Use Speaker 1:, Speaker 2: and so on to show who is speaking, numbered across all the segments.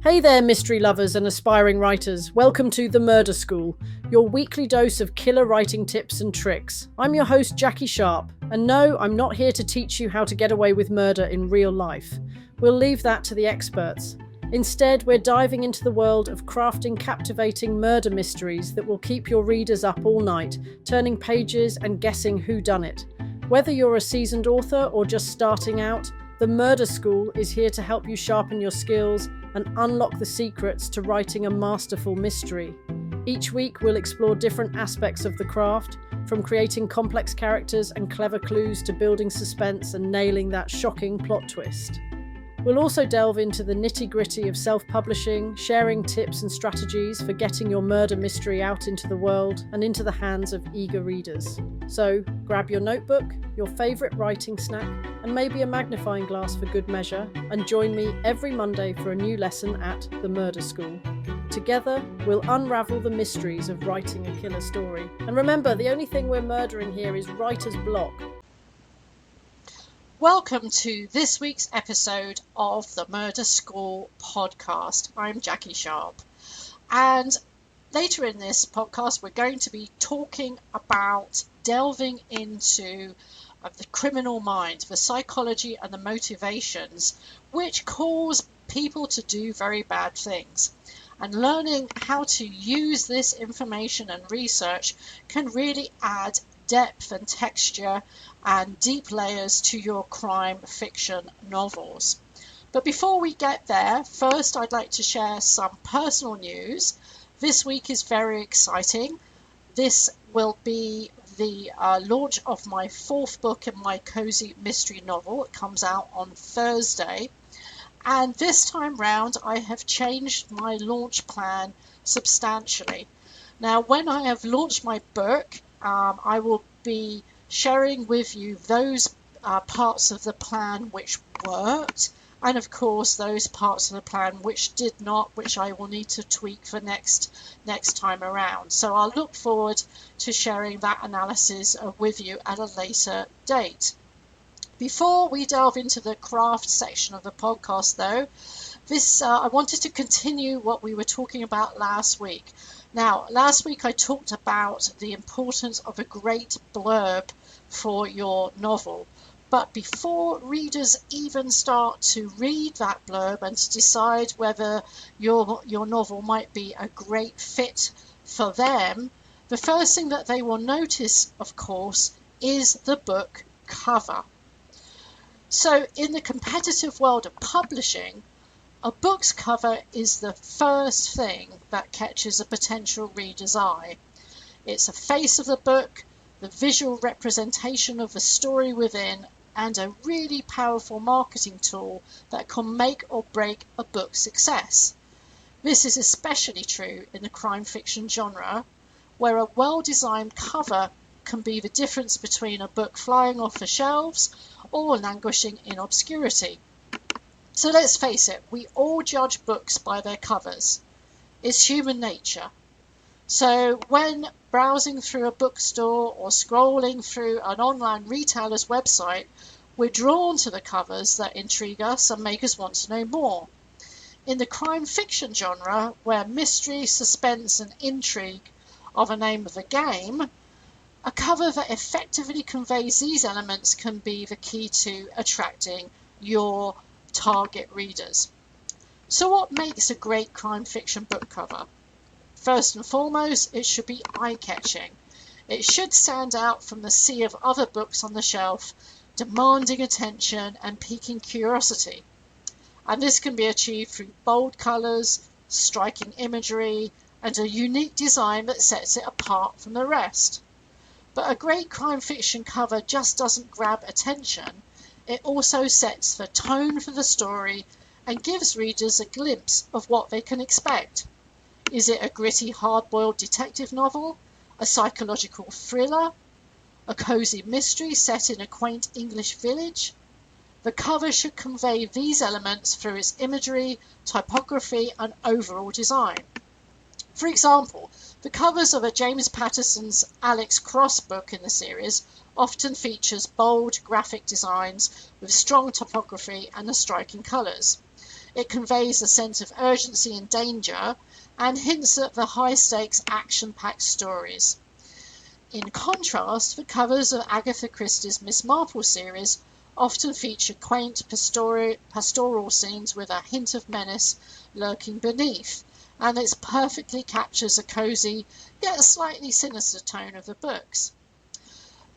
Speaker 1: Hey there, mystery lovers and aspiring writers. Welcome to The Murder School, your weekly dose of killer writing tips and tricks. I'm your host, Jackie Sharp, and no, I'm not here to teach you how to get away with murder in real life. We'll leave that to the experts. Instead, we're diving into the world of crafting captivating murder mysteries that will keep your readers up all night, turning pages and guessing who done it. Whether you're a seasoned author or just starting out, The Murder School is here to help you sharpen your skills and unlock the secrets to writing a masterful mystery. Each week we'll explore different aspects of the craft, from creating complex characters and clever clues to building suspense and nailing that shocking plot twist. We'll also delve into the nitty-gritty of self-publishing, sharing tips and strategies for getting your murder mystery out into the world and into the hands of eager readers. So grab your notebook, your favourite writing snack, and maybe a magnifying glass for good measure, and join me every Monday for a new lesson at The Murder School. Together, we'll unravel the mysteries of writing a killer story. And remember, the only thing we're murdering here is writer's block.
Speaker 2: Welcome to this week's episode of the Murder School podcast. I'm Jackie Sharp, and later in this podcast we're going to be talking about delving into the criminal mind, the psychology and the motivations which cause people to do very bad things. And learning how to use this information and research can really add depth and texture and deep layers to your crime fiction novels. But before we get there, first I'd like to share some personal news. This week is very exciting. This will be the launch of my fourth book in my cozy mystery novel. It comes out on Thursday. And this time round, I have changed my launch plan substantially. Now, when I have launched my book, I will be sharing with you those parts of the plan which worked, and of course those parts of the plan which did not, which I will need to tweak for next time around. So I'll look forward to sharing that analysis with you at a later date. Before we delve into the craft section of the podcast, though, I wanted to continue what we were talking about last week. Now, last week I talked about the importance of a great blurb for your novel. But before readers even start to read that blurb and to decide whether your novel might be a great fit for them, the first thing that they will notice, of course, is the book cover. So in the competitive world of publishing, a book's cover is the first thing that catches a potential reader's eye. It's a face of the book, the visual representation of the story within, and a really powerful marketing tool that can make or break a book's success. This is especially true in the crime fiction genre, where a well-designed cover can be the difference between a book flying off the shelves or languishing in obscurity. So let's face it, we all judge books by their covers. It's human nature. So when browsing through a bookstore or scrolling through an online retailer's website, we're drawn to the covers that intrigue us and make us want to know more. In the crime fiction genre, where mystery, suspense and intrigue are the name of the game, a cover that effectively conveys these elements can be the key to attracting your target readers. So what makes a great crime fiction book cover? First and foremost, it should be eye-catching. It should stand out from the sea of other books on the shelf, demanding attention and piquing curiosity. And this can be achieved through bold colours, striking imagery, and a unique design that sets it apart from the rest. But a great crime fiction cover just doesn't grab attention. It also sets the tone for the story and gives readers a glimpse of what they can expect. Is it a gritty, hard-boiled detective novel, a psychological thriller, a cozy mystery set in a quaint English village? The cover should convey these elements through its imagery, typography, and overall design. For example, the covers of a James Patterson's Alex Cross book in the series often features bold graphic designs with strong typography and the striking colours. It conveys a sense of urgency and danger and hints at the high-stakes, action-packed stories. In contrast, the covers of Agatha Christie's Miss Marple series often feature quaint pastoral scenes with a hint of menace lurking beneath, and it perfectly captures a cosy yet slightly sinister tone of the books.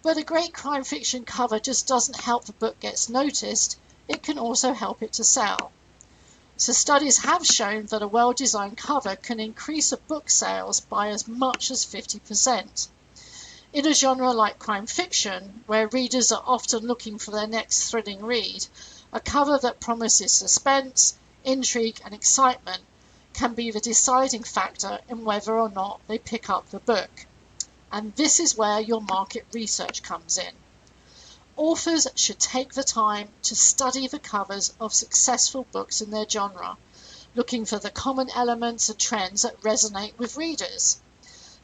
Speaker 2: But a great crime fiction cover just doesn't help the book gets noticed, it can also help it to sell. So studies have shown that a well-designed cover can increase a book sales by as much as 50%. In a genre like crime fiction, where readers are often looking for their next thrilling read, a cover that promises suspense, intrigue and excitement can be the deciding factor in whether or not they pick up the book. And this is where your market research comes in. Authors should take the time to study the covers of successful books in their genre, looking for the common elements and trends that resonate with readers.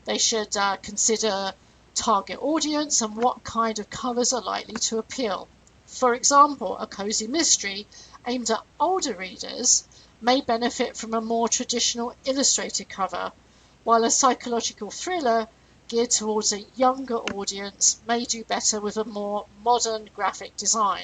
Speaker 2: They should consider target audience and what kind of covers are likely to appeal. For example, a cozy mystery aimed at older readers may benefit from a more traditional illustrated cover, while a psychological thriller geared towards a younger audience may do better with a more modern graphic design.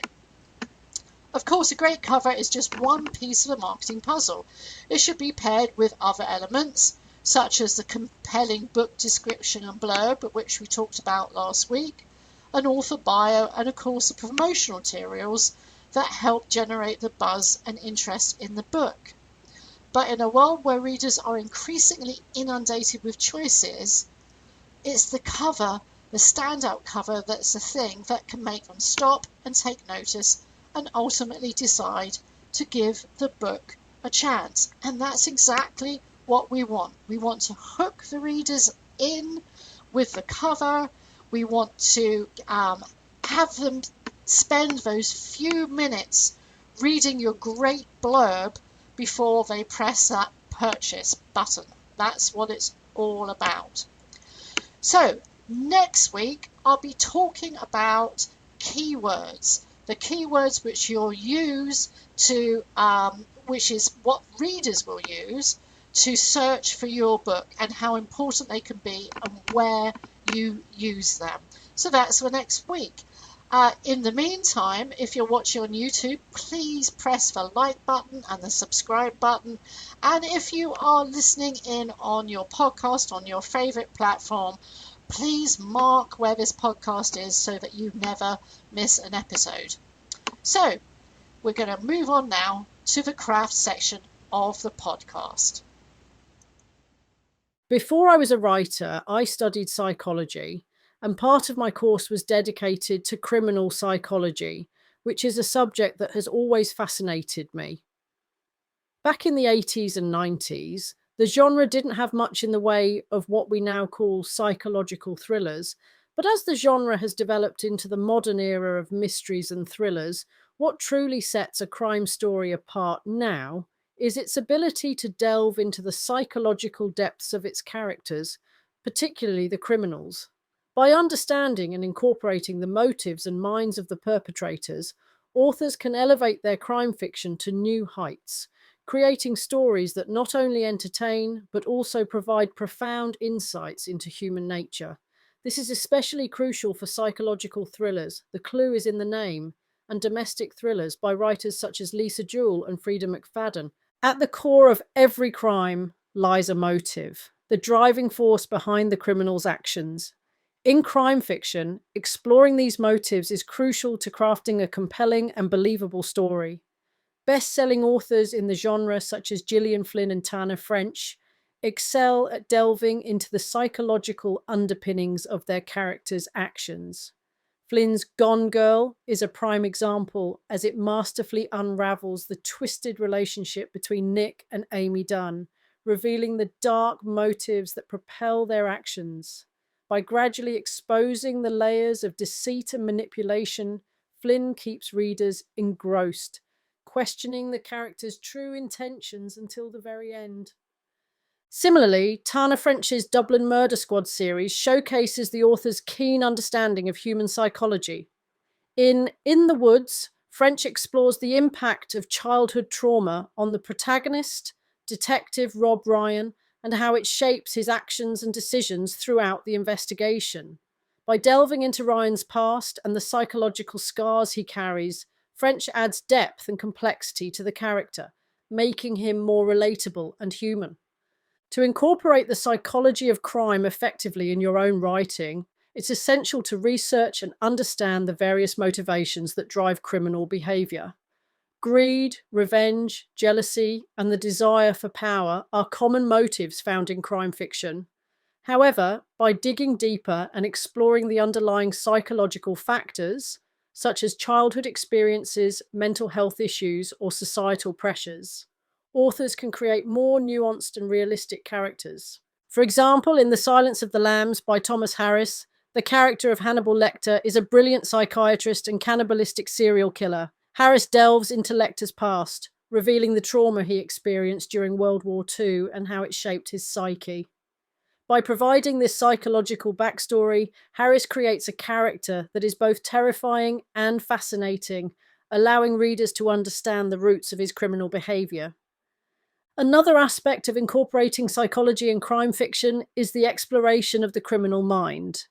Speaker 2: Of course, a great cover is just one piece of the marketing puzzle. It should be paired with other elements, such as the compelling book description and blurb, which we talked about last week, an author bio, and of course the promotional materials that help generate the buzz and interest in the book. But in a world where readers are increasingly inundated with choices, it's the cover, the standout cover, that's the thing that can make them stop and take notice and ultimately decide to give the book a chance. And that's exactly what we want. We want to hook the readers in with the cover. We want to have them spend those few minutes reading your great blurb before they press that purchase button. That's what it's all about. So next week I'll be talking about keywords, the keywords which you'll use to, which is what readers will use to search for your book and how important they can be and where you use them. So that's for next week. In the meantime, if you're watching on YouTube, please press the like button and the subscribe button. And if you are listening in on your podcast, on your favorite platform, please mark where this podcast is so that you never miss an episode. So we're going to move on now to the craft section of the podcast.
Speaker 1: Before I was a writer, I studied psychology, and part of my course was dedicated to criminal psychology, which is a subject that has always fascinated me. Back in the 80s and 90s, the genre didn't have much in the way of what we now call psychological thrillers, but as the genre has developed into the modern era of mysteries and thrillers, what truly sets a crime story apart now is its ability to delve into the psychological depths of its characters, particularly the criminals. By understanding and incorporating the motives and minds of the perpetrators, authors can elevate their crime fiction to new heights, creating stories that not only entertain but also provide profound insights into human nature. This is especially crucial for psychological thrillers, the clue is in the name, and domestic thrillers by writers such as Lisa Jewell and Frida McFadden. At the core of every crime lies a motive, the driving force behind the criminal's actions. In crime fiction, exploring these motives is crucial to crafting a compelling and believable story. Best-selling authors in the genre, such as Gillian Flynn and Tana French, excel at delving into the psychological underpinnings of their characters' actions. Flynn's Gone Girl is a prime example, as it masterfully unravels the twisted relationship between Nick and Amy Dunn, revealing the dark motives that propel their actions. By gradually exposing the layers of deceit and manipulation, Flynn keeps readers engrossed, questioning the character's true intentions until the very end. Similarly, Tana French's Dublin Murder Squad series showcases the author's keen understanding of human psychology. In the Woods, French explores the impact of childhood trauma on the protagonist, Detective Rob Ryan, and how it shapes his actions and decisions throughout the investigation. By delving into Ryan's past and the psychological scars he carries, French adds depth and complexity to the character, making him more relatable and human. To incorporate the psychology of crime effectively in your own writing, it's essential to research and understand the various motivations that drive criminal behavior. Greed, revenge, jealousy, and the desire for power are common motives found in crime fiction. However, by digging deeper and exploring the underlying psychological factors, such as childhood experiences, mental health issues, or societal pressures, authors can create more nuanced and realistic characters. For example, in The Silence of the Lambs by Thomas Harris, the character of Hannibal Lecter is a brilliant psychiatrist and cannibalistic serial killer. Harris delves into Lecter's past, revealing the trauma he experienced during World War II and how it shaped his psyche. By providing this psychological backstory, Harris creates a character that is both terrifying and fascinating, allowing readers to understand the roots of his criminal behavior. Another aspect of incorporating psychology in crime fiction is the exploration of the criminal mind.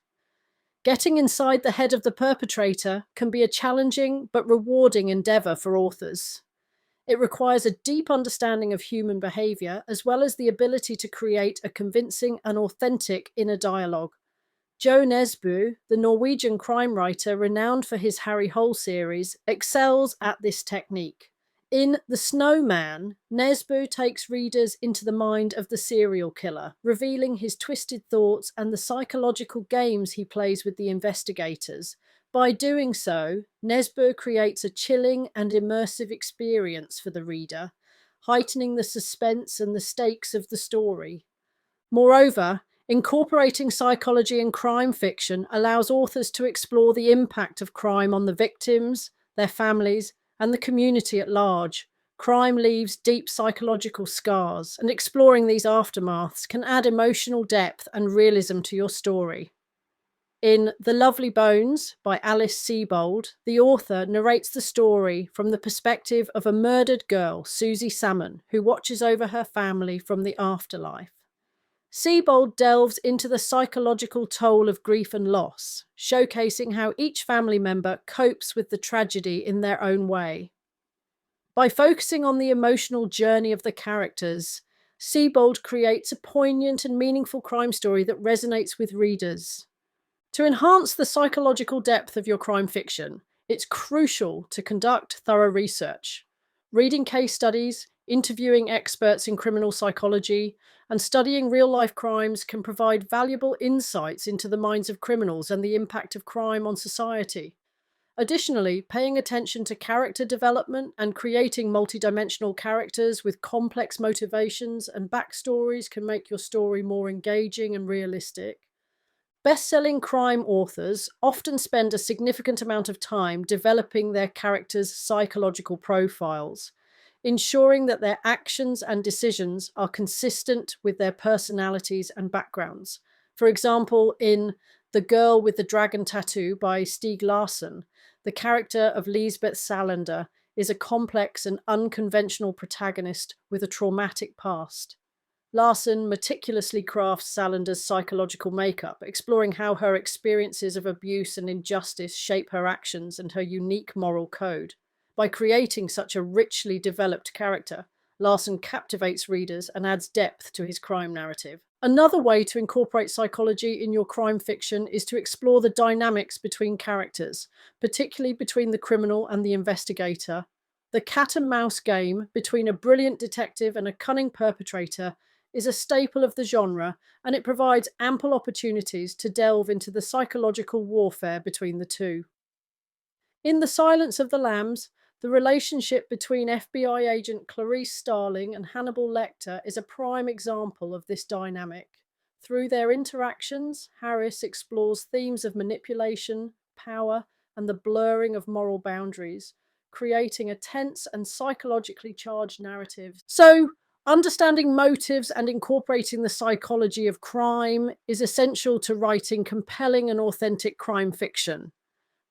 Speaker 1: Getting inside the head of the perpetrator can be a challenging but rewarding endeavour for authors. It requires a deep understanding of human behaviour, as well as the ability to create a convincing and authentic inner dialogue. Jo Nesbø, the Norwegian crime writer renowned for his Harry Hole series, excels at this technique. In The Snowman, Nesbø takes readers into the mind of the serial killer, revealing his twisted thoughts and the psychological games he plays with the investigators. By doing so, Nesbø creates a chilling and immersive experience for the reader, heightening the suspense and the stakes of the story. Moreover, incorporating psychology in crime fiction allows authors to explore the impact of crime on the victims, their families, and the community at large. Crime leaves deep psychological scars, and exploring these aftermaths can add emotional depth and realism to your story. In The Lovely Bones by Alice Sebold, the author narrates the story from the perspective of a murdered girl, Susie Salmon, who watches over her family from the afterlife. Sebold delves into the psychological toll of grief and loss, showcasing how each family member copes with the tragedy in their own way. By focusing on the emotional journey of the characters, Sebold creates a poignant and meaningful crime story that resonates with readers. To enhance the psychological depth of your crime fiction, it's crucial to conduct thorough research. Reading case studies, interviewing experts in criminal psychology, and studying real-life crimes can provide valuable insights into the minds of criminals and the impact of crime on society. Additionally, paying attention to character development and creating multidimensional characters with complex motivations and backstories can make your story more engaging and realistic. Best-selling crime authors often spend a significant amount of time developing their characters' psychological profiles, ensuring that their actions and decisions are consistent with their personalities and backgrounds. For example, in The Girl with the Dragon Tattoo by Stieg Larsson, the character of Lisbeth Salander is a complex and unconventional protagonist with a traumatic past. Larsson meticulously crafts Salander's psychological makeup, exploring how her experiences of abuse and injustice shape her actions and her unique moral code. By creating such a richly developed character, Larsson captivates readers and adds depth to his crime narrative. Another way to incorporate psychology in your crime fiction is to explore the dynamics between characters, particularly between the criminal and the investigator. The cat and mouse game between a brilliant detective and a cunning perpetrator is a staple of the genre, and it provides ample opportunities to delve into the psychological warfare between the two. In The Silence of the Lambs, the relationship between FBI agent Clarice Starling and Hannibal Lecter is a prime example of this dynamic. Through their interactions, Harris explores themes of manipulation, power, and the blurring of moral boundaries, creating a tense and psychologically charged narrative. So, understanding motives and incorporating the psychology of crime is essential to writing compelling and authentic crime fiction.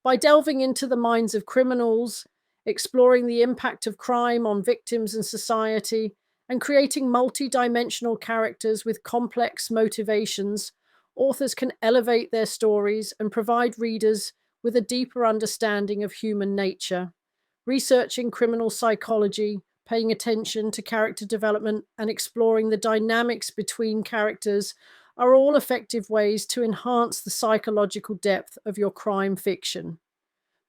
Speaker 1: By delving into the minds of criminals, exploring the impact of crime on victims and society, and creating multi-dimensional characters with complex motivations, authors can elevate their stories and provide readers with a deeper understanding of human nature. Researching criminal psychology, paying attention to character development, and exploring the dynamics between characters are all effective ways to enhance the psychological depth of your crime fiction.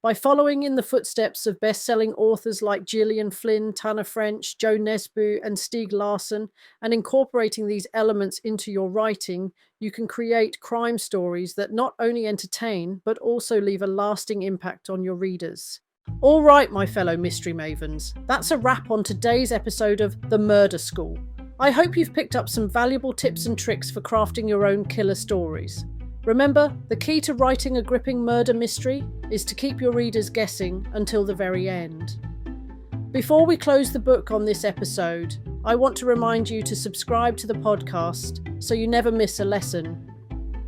Speaker 1: By following in the footsteps of best-selling authors like Gillian Flynn, Tana French, Joe Nesbø, and Stieg Larsson, and incorporating these elements into your writing, you can create crime stories that not only entertain, but also leave a lasting impact on your readers. All right, my fellow mystery mavens, that's a wrap on today's episode of The Murder School. I hope you've picked up some valuable tips and tricks for crafting your own killer stories. Remember, the key to writing a gripping murder mystery is to keep your readers guessing until the very end. Before we close the book on this episode, I want to remind you to subscribe to the podcast so you never miss a lesson.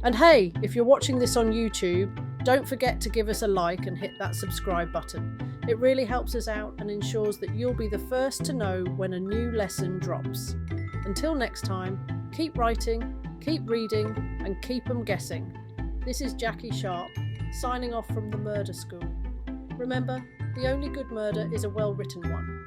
Speaker 1: And hey, if you're watching this on YouTube, don't forget to give us a like and hit that subscribe button. It really helps us out and ensures that you'll be the first to know when a new lesson drops. Until next time, keep writing, keep reading, and keep 'em guessing. This is Jackie Sharp, signing off from the Murder School. Remember, the only good murder is a well-written one.